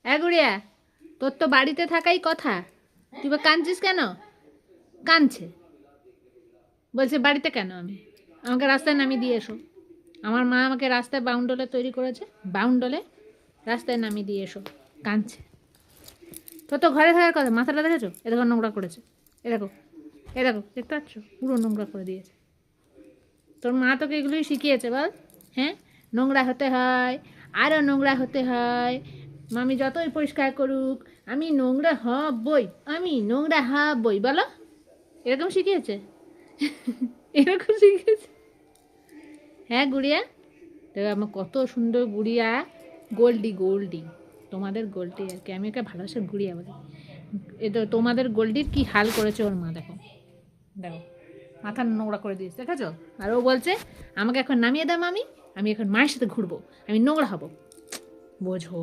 গুড়িয়া, তোর তো বাড়িতে থাকাই কথা, তুই বা কাঁদছিস কেন? কাঁদছে, বলছে বাড়িতে কেন আমি, আমাকে রাস্তায় নামিয়ে দিয়ে এসো। আমার মা আমাকে রাস্তায় বাউন্ডলে তৈরি করেছে, বাউন্ডলে রাস্তায় নামিয়ে দিয়ে এসো। কাঁদছে। তোর তো ঘরে থাকার কথা, মাথাটা দেখেছো? এ দেখো নোংরা করেছে, এ দেখো, এ দেখো, দেখতে পাচ্ছ? পুরো নোংরা করে দিয়েছে। তোর মা তোকে এগুলোই শিখিয়েছে বল? হ্যাঁ, নোংরা হতে হয়, আরও নোংরা হতে হয়, মামি যতই পরিষ্কার করুক আমি নোংরা হবই, আমি নোংরা হবই, বলো? এরকম শিখিয়েছে? এরকম শিখিয়েছে? হ্যাঁ গুড়িয়া, তবে আমার কত সুন্দর গুড়িয়া, গোল্ডি গোল্ডি, তোমাদের গোল্ডি আর কি, আমি ওকে ভালোবাসার গুড়িয়া বলি। এ তো তোমাদের গোল্ডির কি হাল করেছে ওর মা, দেখো দেখো, মাথা নোংরা করে দিয়েছে, দেখেছো? আর ও বলছে আমাকে এখন নামিয়ে দাও মামি, আমি এখন মায়ের সাথে ঘুরবো, আমি নোংরা হব। বোঝো?